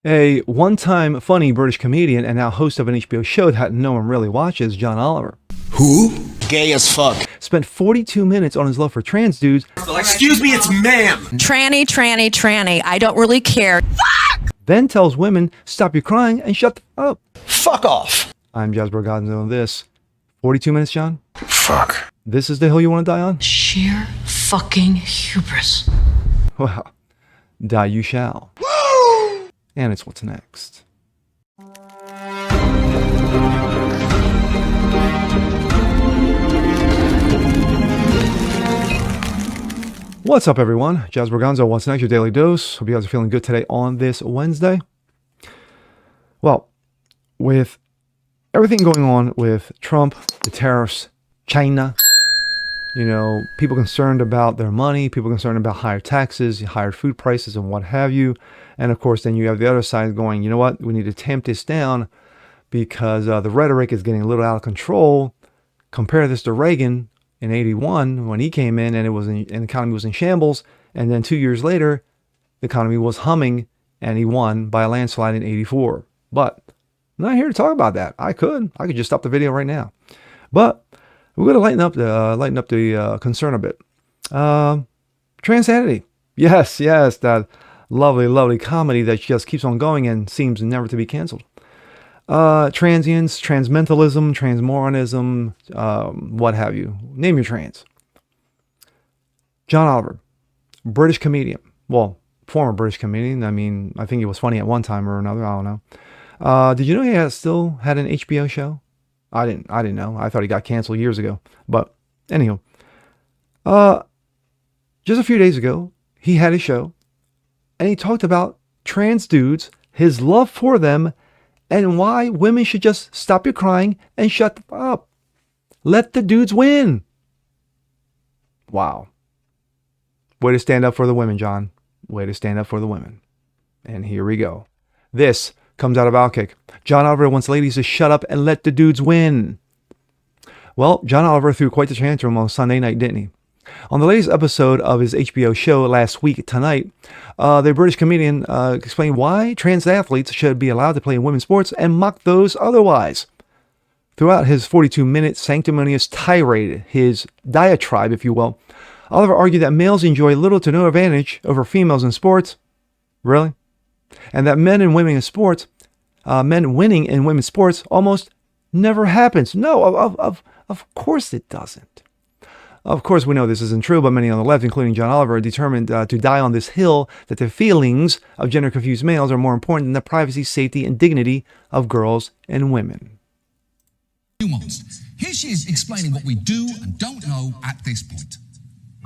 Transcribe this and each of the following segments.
A one-time funny British comedian and now host of an HBO show that no one really watches, John Oliver, Who? Gay as fuck. spent 42 minutes on his love for trans dudes, Excuse me, it's ma'am. Tranny. I don't really care. then tells women, stop your crying and shut the up. Fuck off. I'm Jasper Gonzo, and this 42 minutes, John? Fuck. This is the hill you want to die on? Sheer fucking hubris. Well, die you shall. And it's what's next. What's up, everyone? Jasper Gonzo, what's next? Your daily dose. Hope you guys are feeling good today on this Wednesday. Well, with everything going on with Trump, the tariffs, China, people concerned about their money, people concerned about higher taxes, higher food prices, and what have you. And of course, then you have the other side going, you know what? We need to tamp this down because the rhetoric is getting a little out of control. Compare this to Reagan in '81 when he came in and the economy was in shambles. And then 2 years later, the economy was humming and he won by a landslide in '84. But I'm not here to talk about that. I could just stop the video right now. But we're going to lighten up the concern a bit. Transanity. Yes, that lovely comedy that just keeps on going and seems never to be canceled. Transients, transmentalism, transmoronism, what have you. Name your trans. John Oliver, British comedian. Well, former British comedian. I mean, I think he was funny at one time or another. I don't know. Did you know he still had an HBO show? I didn't know. I thought he got canceled years ago. But anyhow, just a few days ago, he had a show and he talked about trans dudes, his love for them, and why women should just stop your crying and shut up. Let the dudes win. Wow. Way to stand up for the women, John. Way to stand up for the women. And here we go. This comes out of Outkick. John Oliver wants ladies to shut up and let the dudes win. Well, John Oliver threw quite the tantrum on Sunday night, didn't he? On the latest episode of his HBO show last week tonight, the British comedian explained why trans athletes should be allowed to play in women's sports and mock those otherwise. Throughout his 42-minute sanctimonious tirade, his diatribe, if you will, Oliver argued that males enjoy little to no advantage over females in sports. Really? And that men winning in sports almost never happens. No, of course it doesn't. Of course, we know this isn't true, but many on the left, including John Oliver, are determined to die on this hill that the feelings of gender-confused males are more important than the privacy, safety, and dignity of girls and women. Here she is explaining what we do and don't know at this point.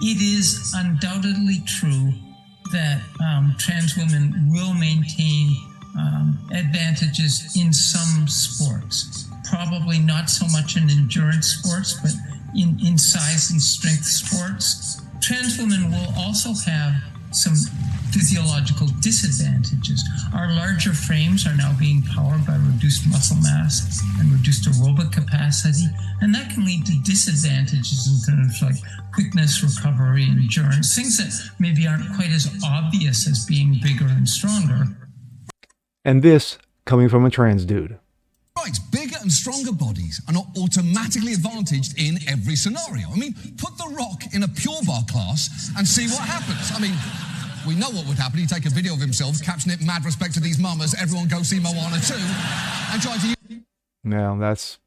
It is undoubtedly true that trans women will maintain advantages in some sports. Probably not so much in endurance sports, but in size and strength sports. Trans women will also have some physiological disadvantages. Our larger frames are now being powered by reduced muscle mass and reduced aerobic capacity, and that can lead to disadvantages in terms like quickness, recovery, endurance, things that maybe aren't quite as obvious as being bigger and stronger. And this coming from a trans dude. Right, bigger and stronger bodies are not automatically advantaged in every scenario. I mean, put The Rock in a Pure Bar class and see what happens. I mean, we know what would happen. He'd take a video of himself, caption it, "Mad respect to these mamas, everyone go see Moana 2," and try to... Yeah, that's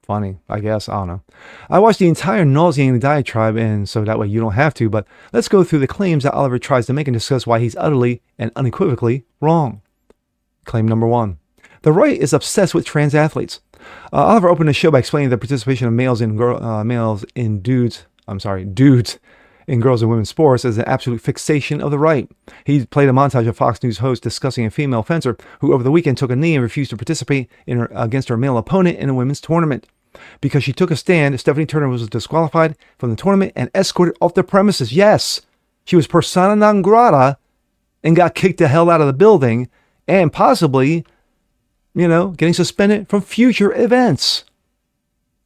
funny, I guess. I don't know. I watched the entire nauseating diatribe, and so that way you don't have to, but let's go through the claims that Oliver tries to make and discuss why he's utterly and unequivocally wrong. Claim number one. The right is obsessed with trans athletes. Oliver opened the show by explaining the participation of dudes in girls and women's sports as an absolute fixation of the right. He played a montage of Fox News host discussing a female fencer who over the weekend took a knee and refused to participate against her male opponent in a women's tournament. Because she took a stand, Stephanie Turner was disqualified from the tournament and escorted off the premises. Yes, she was persona non grata and got kicked the hell out of the building and possibly, getting suspended from future events.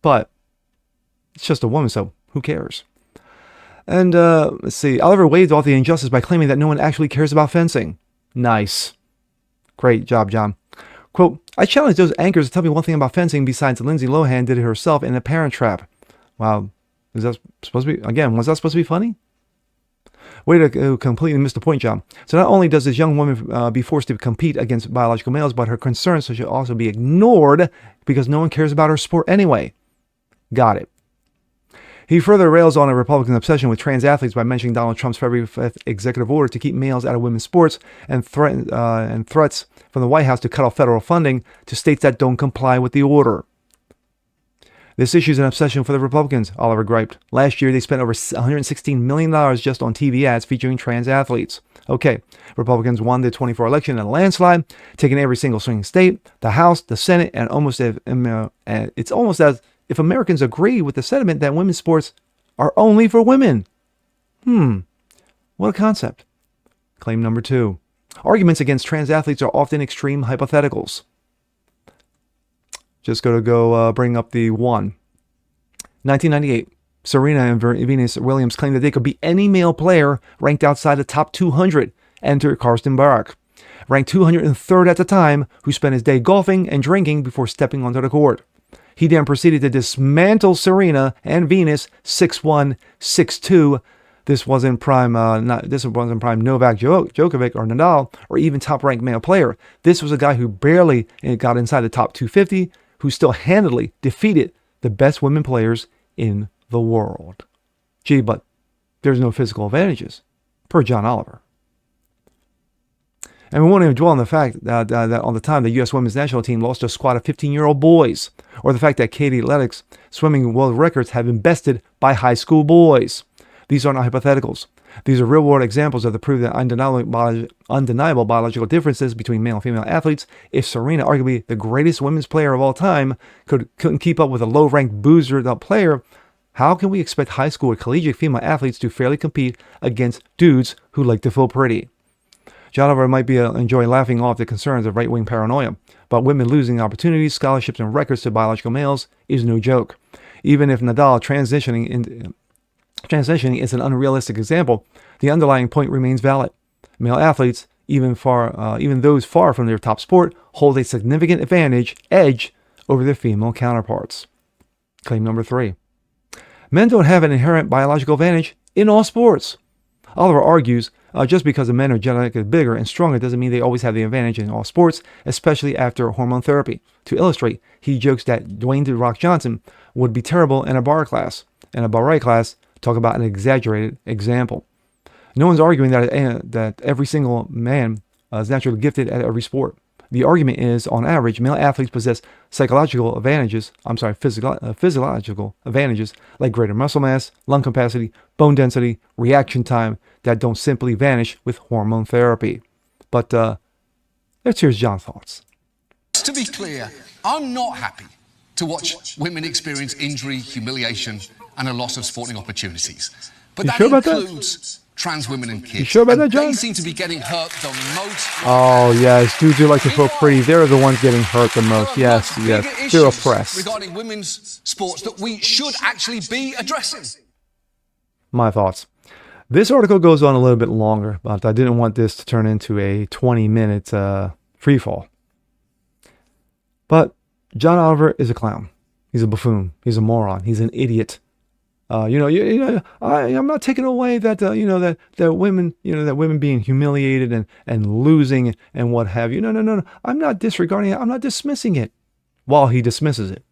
But it's just a woman, so who cares? And let's see. Oliver waved off the injustice by claiming that no one actually cares about fencing. Nice. Great job, John. Quote, I challenge those anchors to tell me one thing about fencing besides Lindsay Lohan did it herself in a Parent Trap. Wow. Is that supposed to be, again, was that supposed to be funny? Way to completely miss the point, John. So not only does this young woman be forced to compete against biological males, but her concerns should also be ignored because no one cares about her sport anyway. Got it. He further rails on a Republican obsession with trans athletes by mentioning Donald Trump's February 5th executive order to keep males out of women's sports and threats from the White House to cut off federal funding to states that don't comply with the order. This issue is an obsession for the Republicans, Oliver griped. Last year, they spent over $116 million just on TV ads featuring trans athletes. Okay, Republicans won the 24 election in a landslide, taking every single swing state, the House, the Senate, and it's almost as if Americans agree with the sentiment that women's sports are only for women. What a concept. Claim number 2. Arguments against trans athletes are often extreme hypotheticals. Just go bring up the one. 1998, Serena and Venus Williams claimed that they could beat any male player ranked outside the top 200. Enter Karsten Barak, ranked 203rd at the time, who spent his day golfing and drinking before stepping onto the court. He then proceeded to dismantle Serena and Venus 6-1, 6-2. This wasn't prime Novak Djokovic or Nadal or even top-ranked male player. This was a guy who barely got inside the top 250, who still handily defeated the best women players in the world. Gee, but there's no physical advantages, per John Oliver. And we won't even dwell on the fact that on the time the U.S. women's national team lost to a squad of 15-year-old boys, or the fact that Katie Ledeck's swimming world records have been bested by high school boys. These are not hypotheticals. These are real-world examples of the proof that undeniable biological differences between male and female athletes. If Serena, arguably the greatest women's player of all time, couldn't keep up with a low-ranked boozer player, how can we expect high school or collegiate female athletes to fairly compete against dudes who like to feel pretty? John Oliver might be enjoy laughing off the concerns of right-wing paranoia, but women losing opportunities, scholarships, and records to biological males is no joke. Even if Nadal transitioning is an unrealistic example, the underlying point remains valid. Male athletes, even those far from their top sport, hold a significant edge over their female counterparts. Claim number 3. Men don't have an inherent biological advantage in all sports. Oliver argues just because the men are genetically bigger and stronger doesn't mean they always have the advantage in all sports, especially after hormone therapy. To illustrate, he jokes that Dwayne "The Rock" Johnson would be terrible in a bar class. In a bar right class, talk about an exaggerated example. No one's arguing that every single man is naturally gifted at every sport. The argument is, on average, male athletes possess physiological advantages like greater muscle mass, lung capacity, bone density, reaction time that don't simply vanish with hormone therapy. But let's hear John's thoughts. To be clear, I'm not happy to watch women experience injury, humiliation, and a loss of sporting opportunities. But You that sure about that? includes trans women and kids. You sure about And that, John? They seem to be getting hurt the most. Oh, yes. Dudes who like to feel pretty, they're the ones getting hurt the most. There are Yes, much yes. bigger They're issues oppressed. regarding women's sports that we should actually be addressing. My thoughts. This article goes on a little bit longer, but I didn't want this to turn into a 20-minute free fall. But John Oliver is a clown. He's a buffoon. He's a moron. He's an idiot. I'm not taking away that that women being humiliated and losing and what have you. No. I'm not disregarding it. I'm not dismissing it. While he dismisses it.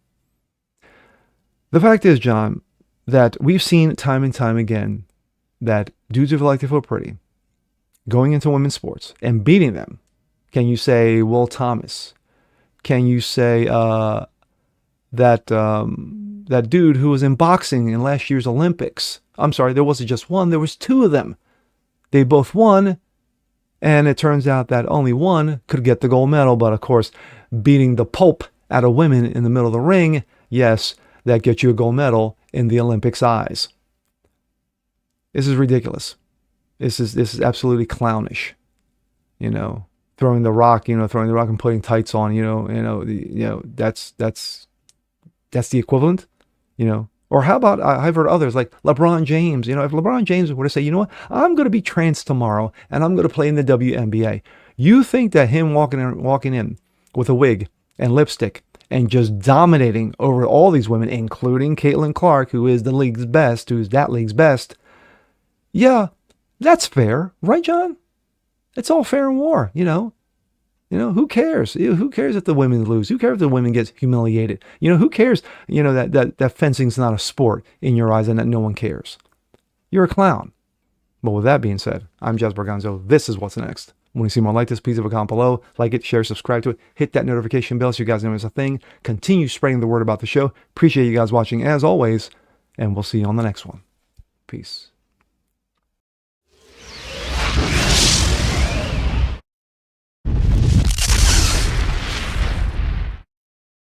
The fact is, John, that we've seen time and time again that dudes who like to feel pretty going into women's sports and beating them. Can you say Will Thomas? Can you say that dude who was in boxing in last year's Olympics? I'm sorry, there wasn't just one, there was two of them. They both won, and it turns out that only one could get the gold medal, but of course, beating the Pope out of women in the middle of the ring, yes, that gets you a gold medal in the Olympics' eyes. This is ridiculous. This is absolutely clownish. Throwing the rock and putting tights on, that's the equivalent, Or how about, I've heard others like LeBron James, if LeBron James were to say, you know what, I'm going to be trans tomorrow and I'm going to play in the WNBA. You think that him walking in with a wig and lipstick and just dominating over all these women, including Caitlin Clark, who is the league's best, who's that league's best, yeah, that's fair, right, John? It's all fair in war, you know. Who cares? Who cares if the women lose? Who cares if the women get humiliated? Who cares, that fencing's not a sport in your eyes and that no one cares? You're a clown. But with that being said, I'm Jazz Gonzo. This is What's Next. When you see more like this, please leave a comment below. Like it, share, subscribe to it. Hit that notification bell so you guys know it's a thing. Continue spreading the word about the show. Appreciate you guys watching as always. And we'll see you on the next one. Peace.